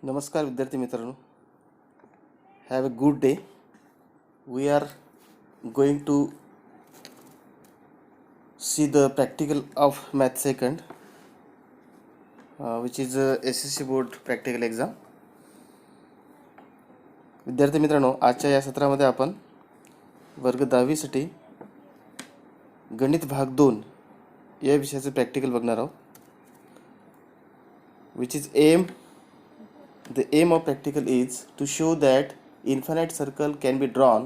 नमस्कार विद्यार्थी मित्रांनो. Have a good day. We are going to see the practical of math second, which is SSC board practical exam. विद्यार्थी मित्रांनो, आजच्या या सत्रामध्ये आपण वर्ग 10वीसाठी गणित भाग 2 या विषयाचे प्रॅक्टिकल बघणार आहोत. which is the aim of practical is to show that infinite circle can be drawn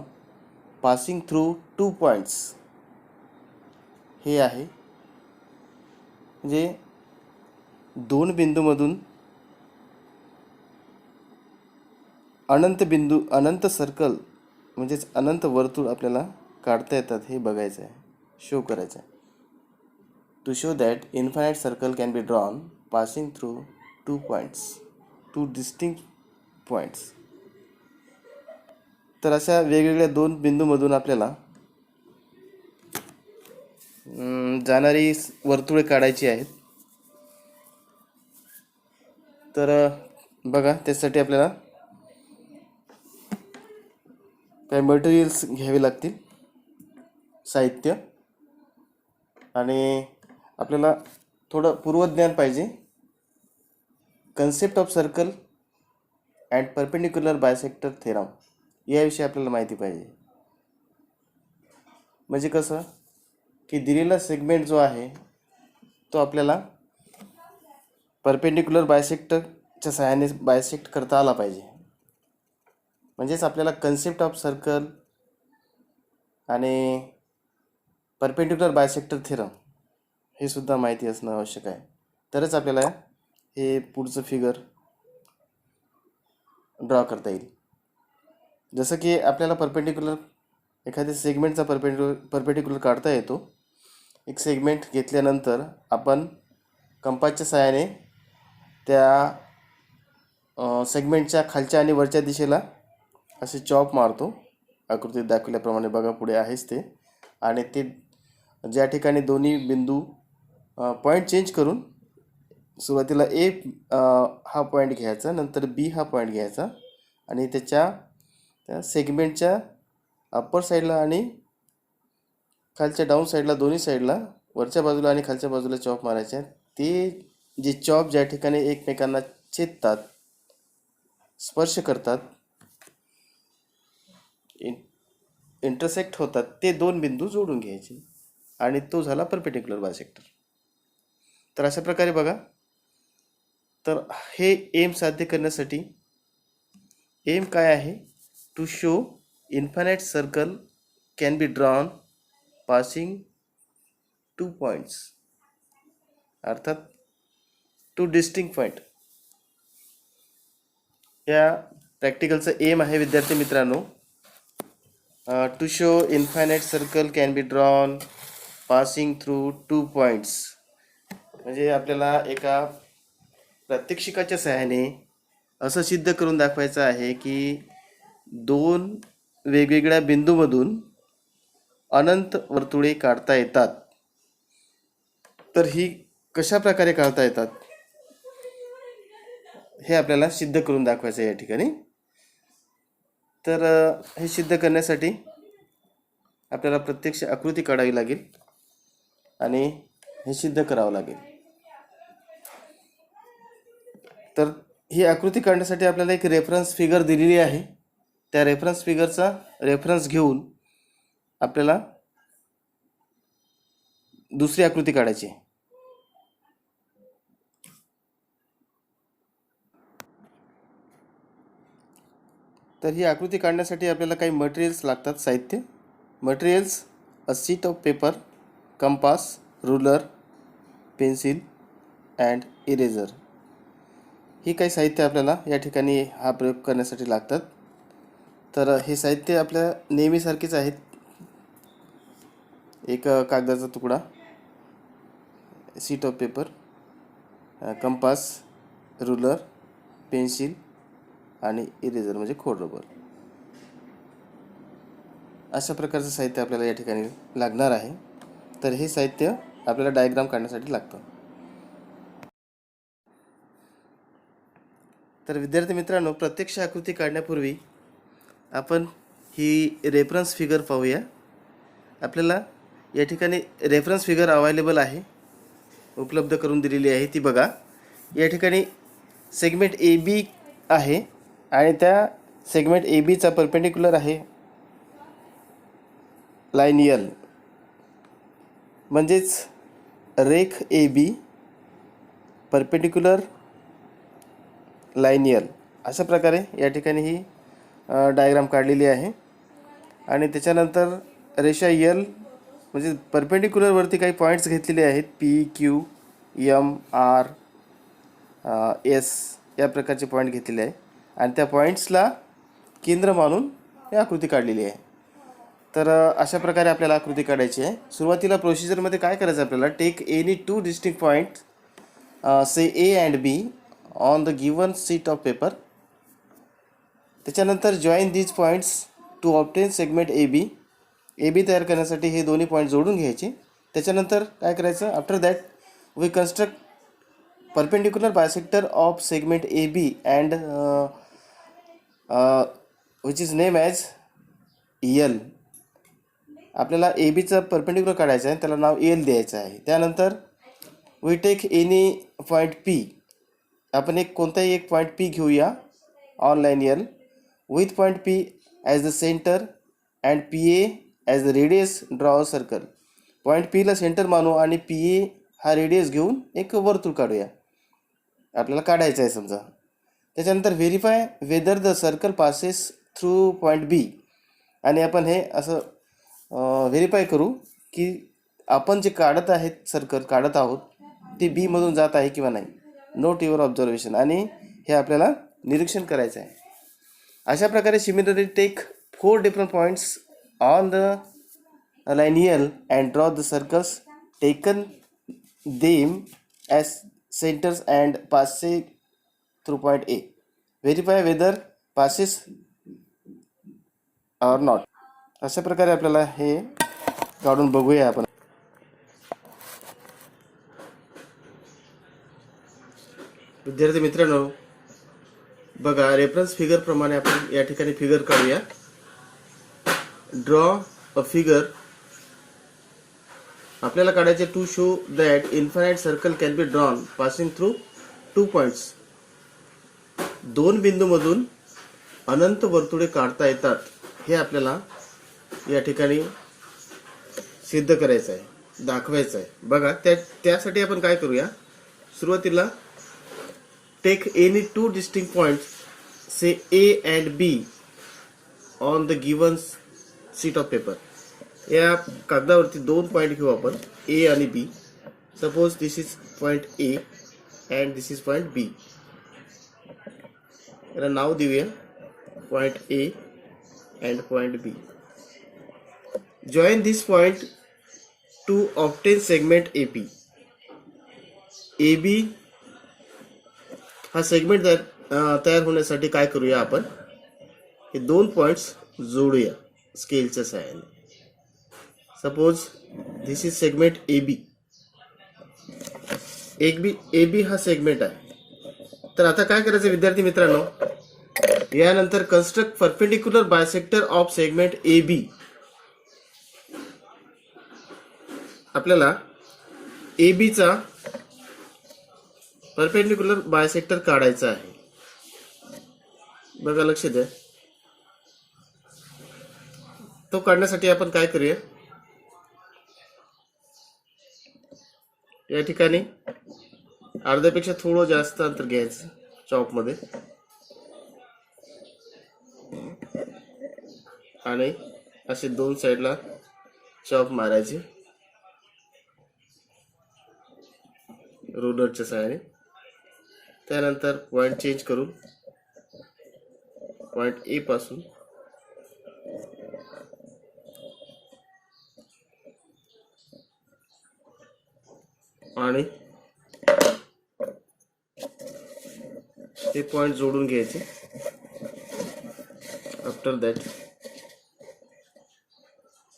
passing through 2 points. हे आहे म्हणजे दोन बिंदूमधून अनंत सर्कल म्हणजेच अनंत वर्तुळ आपल्याला काढता येतात हे बघायचं आहे, शो करायचं आहे. To show that infinite circle can be drawn passing through 2 points, 2 distinct points. तर अशा वेगवेगळ्या दोन बिंदूमधून आपल्याला जाणारी वर्तुळे काढायची आहेत. तर बघा, त्यासाठी आपल्याला काही मटेरियल्स घ्यावे लागतील, साहित्य, आणि आपल्याला थोडं पूर्वज्ञान पाहिजे. Concept of circle and perpendicular bisector theorem याविषयी आपल्याला माहिती पाहिजे. म्हणजे कसं की दिलेला सेगमेंट जो आहे तो आपल्याला परपेंडिक्युलर बायसेक्टरच्या सहाय्याने बायसेक्ट करता आला पाहिजे. म्हणजेच आपल्याला कन्सेप्ट ऑफ सर्कल आणि परपेंडिक्युलर बायसेक्टर थेरम हे सुद्धा माहिती असणं आवश्यक आहे. तरच आपल्याला हे पुढचं फिगर ड्रॉ करता येईल. जसं की आपल्याला एखाद्या सेगमेंटचा परपेंडिक्युलर काढता येतो. एक सेगमेंट घेतल्यानंतर आपण कंपासच्या सहाय्याने त्या सेगमेंटच्या खालच्या आणि वरच्या दिशेला असे चॉप मारतो. आकृतीत दाखवल्याप्रमाणे बघा, पुढे आहेच ते. आणि ते ज्या ठिकाणी दोन्ही बिंदू पॉईंट चेंज करून सुरुवातीला ए हा पॉईंट घ्यायचा, नंतर बी हा पॉईंट घ्यायचा आणि त्या सेगमेंटच्या अप्पर साईडला आणि खालच्या डाऊन साईडला, दोन्ही साईडला, वरच्या बाजूला आणि खालच्या बाजूला चॉप मारायचे. ते जे चॉप ज्या ठिकाणी एकमेकांना छेदतात, स्पर्श करतात, इंटरसेक्ट होतात, ते दोन बिंदू जोडून घ्यायचे आणि तो झाला परपेंडिक्युलर बायसेक्टर. तर अशा प्रकारे बघा, तर हे एम साध्य करण्यासाठी एम काय आहे? To show infinite circle can be drawn passing 2 points, अर्थात 2 डिस्टिंक्ट पॉईंट. या प्रॅक्टिकलचं एम आहे विद्यार्थी मित्रांनो, to show infinite circle can be drawn passing through 2 points. म्हणजे आपल्याला एका प्रात्यक्षिकाच्या सहाय्याने असं सिद्ध करून दाखवायचं आहे की दोन वेगवेगळ्या बिंदूमधून अनंत वर्तुळे काढता येतात. तर ही कशा प्रकारे काढता येतात हे आपल्याला सिद्ध करून दाखवायचं आहे या ठिकाणी. तर हे सिद्ध करण्यासाठी आपल्याला प्रत्यक्ष आकृती काढावी लागेल आणि हे सिद्ध करावं लागेल. तर ही आकृती काढण्यासाठी आपल्याला एक रेफरन्स फिगर दिलेली आहे. त्या रेफरन्स फिगरचा रेफरन्स घेऊन आपल्याला दुसरी आकृती काढायची. तर ही आकृती काढण्यासाठी आपल्याला काही मटेरियल्स लागतात, साहित्य. Materials: a sheet of paper, compass, ruler, pencil and eraser. ही काही साहित्य आपल्याला या ठिकाणी हा प्रयोग करण्यासाठी लागतात. तर हे साहित्य आपल्या नेहमीसारखेच आहेत. एक कागदाचा तुकडा, sheet of paper, compass, ruler, pencil आणि इरेझर म्हणजे खोड रबर. अशा प्रकारचं साहित्य आपल्याला या ठिकाणी लागणार आहे. तर हे साहित्य आपल्याला डायग्राम काढण्यासाठी लागतं. तर विद्यार्थी मित्रांनो, प्रत्यक्ष आकृती काढण्यापूर्वी आपण ही रेफरन्स फिगर पाहूया. आपल्याला या ठिकाणी रेफरन्स फिगर अवेलेबल आहे, उपलब्ध करून दिलेली आहे. ती बघा. या ठिकाणी सेगमेंट ए बी आहे आणि त्या सेगमेंट ए बीचा परपेंडिक्युलर आहे लाईन यल, म्हणजेच रेख A B perpendicular line L. अशा प्रकारे या ठिकाणी ही डायग्राम काढलेली आहे. आणि त्याच्यानंतर रेषा यल म्हणजे परपेंडिक्युलरवरती काही पॉईंट्स घेतलेले आहेत, P Q M R S या प्रकारचे पॉईंट घेतलेले आहे आणि त्या पॉईंट्सला केंद्र मानून ही आकृती काढलेली आहे. तर अशा प्रकारे आपल्याला आकृती काढायची आहे. सुरुवातीला प्रोसिजरमध्ये काय करायचं आपल्याला, take any two distinct point say A and B on the given sheet of paper. त्याच्यानंतर join these points to obtain segment A B. A B तयार करण्यासाठी हे दोन्ही पॉईंट जोडून घ्यायचे. त्याच्यानंतर काय करायचं, after that we construct perpendicular bisector of segment A B and which is name as L. आपल्याला ए बीचं परपेंडिक्युलर काढायचं आहे, त्याला नाव एल द्यायचं आहे. त्यानंतर we take any point P. आपण कोणताही एक पॉईंट पी घेऊया on line L with point P as the centre and P A as the radius. Draw a circle. Point पीला सेंटर मानू आणि पी ए हा रेडियस घेऊन एक वर्तुळ काढूया. आपल्याला काढायचं आहे समजा. त्याच्यानंतर verify whether the circle passes through point B. आणि आपण हे असं व्हेरीफाय करू की आपण जे काढत आहेत सर्कल काढत आहोत ते बीमधून जात आहे किंवा नाही. Note your observation. आणि हे आपल्याला निरीक्षण करायचं आहे. अशा प्रकारे similarly take 4 different points on the line l and draw the circles taken them as centres and pass through point A. Verify whether passes or not. अशा प्रकारे आपल्याला हे काढून बघूया आपण. विद्यार्थी मित्रांनो बघा, रेफरन्स फिगर प्रमाणे आपण या ठिकाणी फिगर काढूया. Draw a figure. आपल्याला काढायचे to show that infinite circle can be drawn passing through 2 points. 2 बिंदूमधून अनंत वर्तुळे काढता येतात हे आपल्याला या ठिकाणी सिद्ध करायचं आहे, दाखवायचं आहे. बघा, त्यासाठी आपण काय करूया, सुरुवातीला take any 2 distinct points say A and B on the given sheet of paper. या कागदावरती 2 पॉईंट घेऊ आपण, ए आणि B. Suppose this is point A and this is point B. याला नाव देऊया point A and point B. Join this point to obtain segment A B. A B हा segment तयार होण्यासाठी काय करूया, आपण हे 2 पॉईंट्स जोडूया स्केलच्या सहाय्याने. Suppose this is segment A B. A B हा सेगमेंट आहे. तर आता काय करायचं विद्यार्थी मित्रांनो, यानंतर construct perpendicular bisector of segment A B. आपल्याला ए बीचा परपेंडिक्युलर बायसेक्टर काढायचा आहे. बघा, लक्ष द्या. तो काढण्यासाठी आपण काय करूया, या ठिकाणी अर्ध्यापेक्षा थोडं जास्त अंतर घ्यायचं चॉपमध्ये आणि असे 2 साईडला चॉप मारायचे रोलरच्या सहाय्याने. त्यानंतर पॉईंट चेंज करून पॉईंट ए पासून आणि ते पॉईंट जोडून घ्यायचे. After that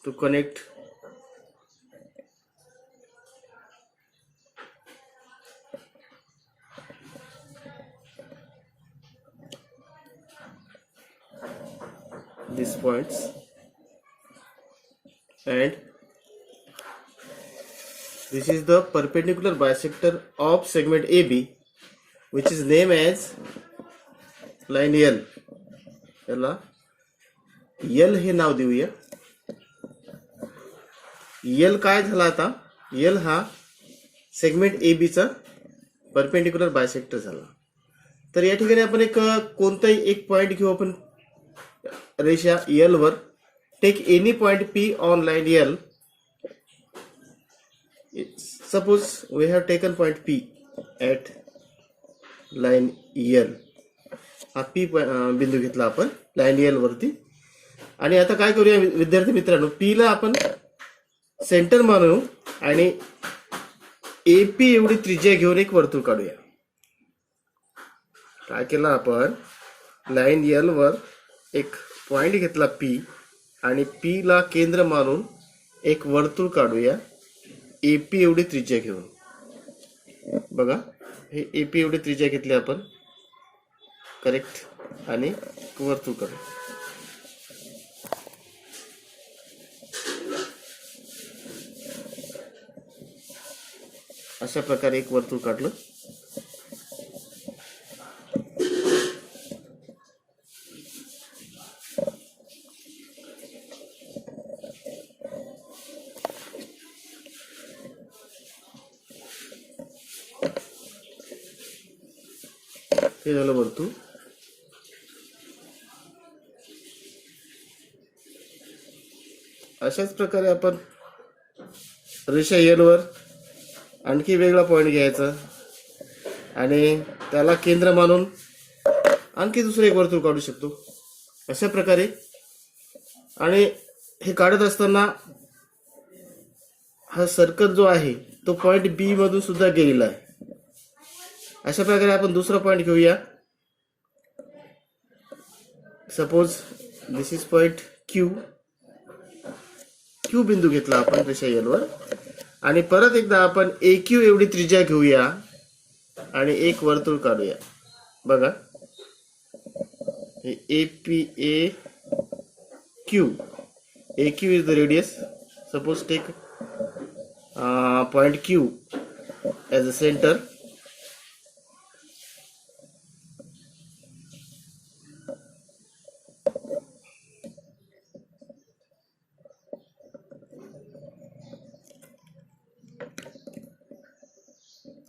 to connect these points, and this is the perpendicular bisector of segment AB, which is named as line L. याला L हे नाव देऊया. L काय झाला आता? L हा सेगमेंट AB चा परपेंडिक्युलर बायसेक्टर झाला. तर या ठिकाणी आपण एक कोणताही एक पॉइंट घेऊ आपण रेषा L वर. Take any point P on line L. Suppose we have taken point P at line L. हा P बिंदू घेतला आपण लाइन L वरती. आणि आता काय करूया विद्यार्थी मित्रांनो, P ला आपण सेंटर मानू आणि AP एवढी त्रिज्या घेऊन एक वर्तुळ काढूया. काय केलं आपण, लाइन L वर एक पॉइंट घेतला P आणि P ला केंद्र मानून एक वर्तुळ काढूया AP एवढी त्रिज्या घेऊन. बघा, हे AP एवढी त्रिज्या घेतली आपण, करेक्ट, आणि वर्तुळ काढू. अशा प्रकारे एक वर्तुळ काढलं. हे झालं वर्तुळ. अशाच प्रकारे आपण रेषा L वर आणखी वेगळा पॉइंट घ्यायचा आणि त्याला केंद्र मानून आणखी दुसरे एक वर्तुळ काढू शकतो अशा प्रकारे. आणि हे काढत असताना हा सर्कल जो आहे तो पॉइंट B मधून सुद्धा गेलेला आहे. अशा प्रकारे आपण दुसरा पॉइंट घेऊया. Suppose this is point Q. Q बिंदू घेतला आपण रेषा L वर आणि परत एकदा आपण AQ एवढी त्रिज्या घेऊया आणि एक वर्तुळ काढूया. बघा, हे AQ is the radius. Suppose take point Q as a center.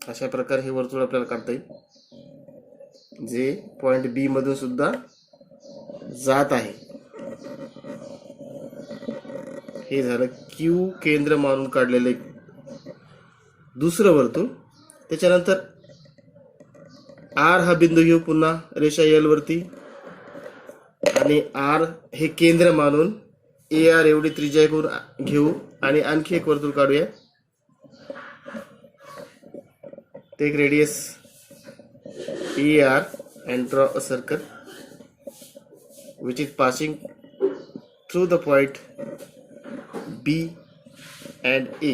अशा प्रकारे हे वर्तुळ आपल्याला काढता येईल जे पॉइंट B मधून सुद्धा जात आहे. हे झालं Q केंद्र मानून काढलेले दुसरं वर्तुळ. त्याच्यानंतर R हा बिंदू घेऊ पुन्हा रेषा L वरती आणि R हे केंद्र मानून AR एवढी त्रिज्या घेऊ आणि आणखी एक वर्तुळ काढूया. Take radius ER and draw a circle which is passing through the point B and A.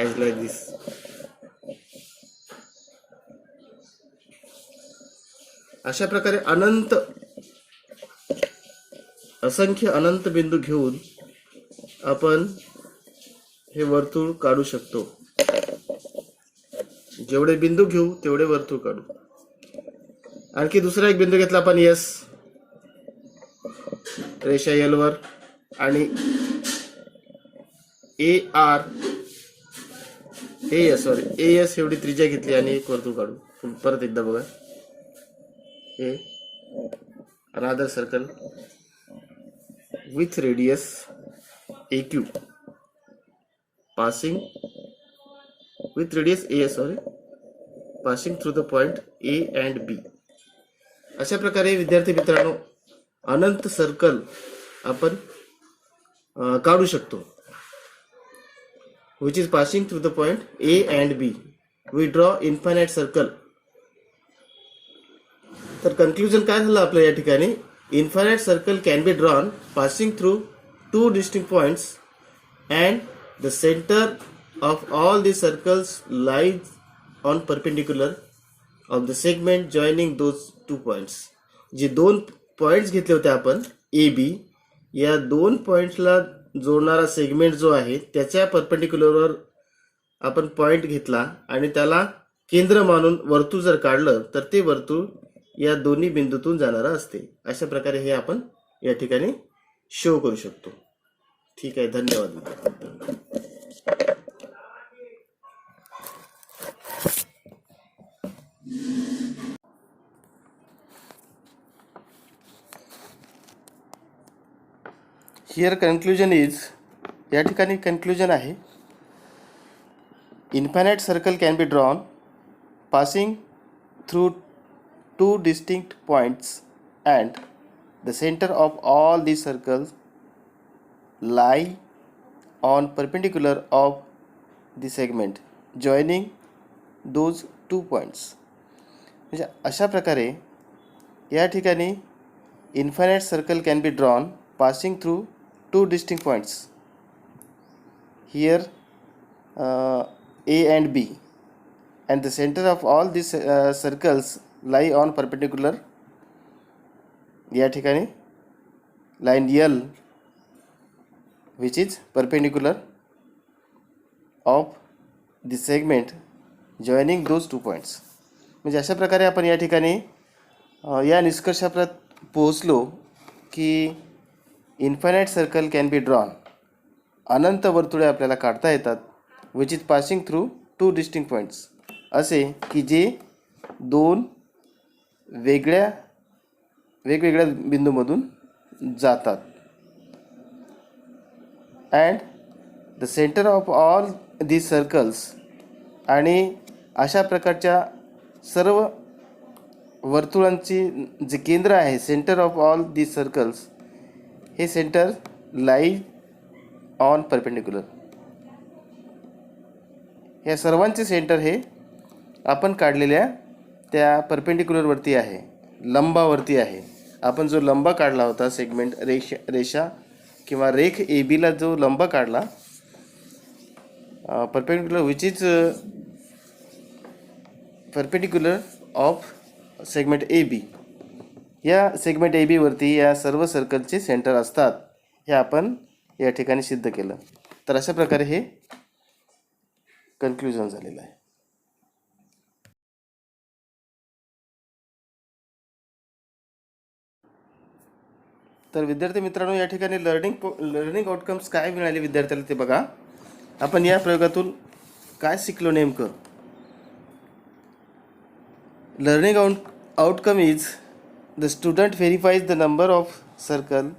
As like this. अशा प्रकारे असंख्य अनंत बिंदू घेऊन आपण हे वर्तुळ काढू शकतो. जेवढे बिंदू घेऊ तेवढे वर्तुळ काढू. आणखी दुसरा एक बिंदू घेतला आपण S रेषा L वर आणि AS एवढी त्रिज्या घेतली आणि एक वर्तुळ काढू. परत एकदा बघा, हे another circle with radius AQ passing with radius AS passing through the point A and B. अशा प्रकारे विद्यार्थी मित्रांनो अनंत सर्कल आपण काढू शकतो which is passing through the point A and B. We draw infinite circle. तर कन्क्लुजन काय झालं आपल्या या ठिकाणी, infinite circle can be drawn passing through two distinct points and the center of all these circles lies on perpendicular of the segment joining those 2 points. जे 2 points घेतले होते आपण ए बी, या 2 पॉईंट्सला जोडणारा सेगमेंट जो आहे त्याच्या परपेंडिक्युलरवर आपण पॉईंट घेतला आणि त्याला केंद्र मानून वर्तुळ जर काढलं तर ते वर्तुळ या दोन्ही बिंदूतून जाणारं असते. अशा प्रकारे हे आपण या ठिकाणी शो करू शकतो. ठीक आहे, धन्यवाद. हिअर कन्क्लुजन इज, या ठिकाणी कन्क्लुजन आहे, infinite circle can be drawn passing through 2 distinct points and the center of all these circles lie on perpendicular of the segment joining those 2 points. म्हणजे अशा प्रकारे या ठिकाणी infinite circle can be drawn passing through 2 distinct points here A and B, and the center of all these circles lie on perpendicular, या ठिकाणी line L which is perpendicular of the segment joining those 2 points. म्हणजे अशा प्रकारे आपण या ठिकाणी या निष्कर्षापर्यंत पोहोचलो की infinite circle can be drawn, अनंत वर्तुळे आपल्याला काढता येतात, which is passing through 2 distinct points, असे की जे 2 वेगवेगळ्या बिंदूमधून जातात. And the centre of all these circles, आणि अशा प्रकारच्या सर्व वर्तुळांची जे केंद्र आहे, centre of all these circles, हे सेंटर लाई ऑन परपेंडिक्युलर. या सर्वांचे सेंटर हे आपण काढलेल्या त्या परपेंडिक्युलरवरती आहे, लंबावरती आहे. आपण जो लंब काढला होता सेगमेंट रेषा किंवा रेख ए बीला जो लंब काढला perpendicular which is perpendicular of segment A B, या सेगमेंट ए बीवरती या सर्व सर्कलचे सेंटर असतात, हे आपण या ठिकाणी सिद्ध केलं. तर अशा प्रकारे हे कन्क्लुजन झालेलं आहे. तर विद्यार्थी मित्रांनो, या ठिकाणी लर्निंग आउटकम्स काय मिळाले विद्यार्थ्याला ते बघा. आपण या प्रयोगातून काय शिकलो नेमकं. Learning outcome is the student verifies the number of circle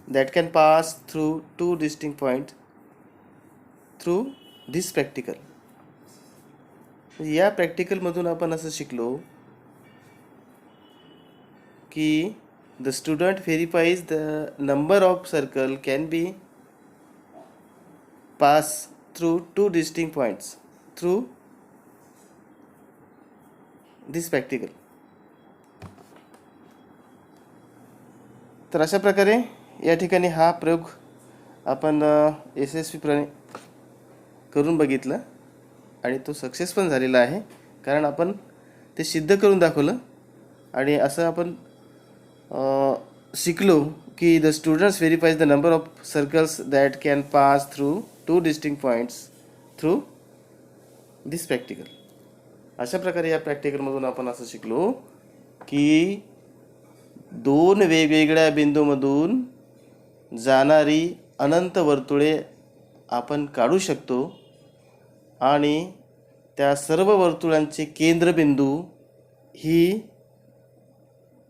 that can pass through 2 distinct points through this practical. या प्रॅक्टिकलमधून आपण असं शिकलो की the student verifies the number of circle can be pass through 2 distinct points through this practical. तर अशा प्रकारे या ठिकाणी हा प्रयोग आपण यशस्वीपणे करून बघितलं आणि तो सक्सेस पण झालेला आहे, कारण आपण ते सिद्ध करून दाखवलं. आणि असं आपण शिकलो की the students verifies the number of circles that can pass through 2 distinct points through this practical. अशा प्रकारे या प्रॅक्टिकलमधून आपण असं शिकलो की 2 वेगवेगळ्या बिंदूमधून जाणारी अनंत वर्तुळे आपण काढू शकतो आणि त्या सर्व वर्तुळांचे केंद्रबिंदू ही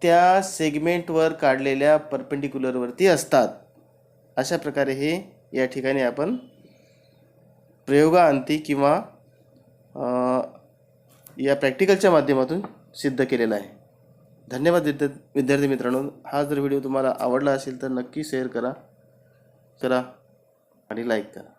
त्या सेगमेंटवर काढलेल्या परपेंडिक्युलरवरती असतात. अशा प्रकारे हे या ठिकाणी आपण प्रयोगांती किंवा या प्रॅक्टिकलच्या माध्यमातून सिद्ध केलेलं आहे. धन्यवाद विद्यार्थी मित्रांनो. हा जर व्हिडिओ तुम्हाला आवडला असेल तर नक्की शेअर करा आणि लाईक करा.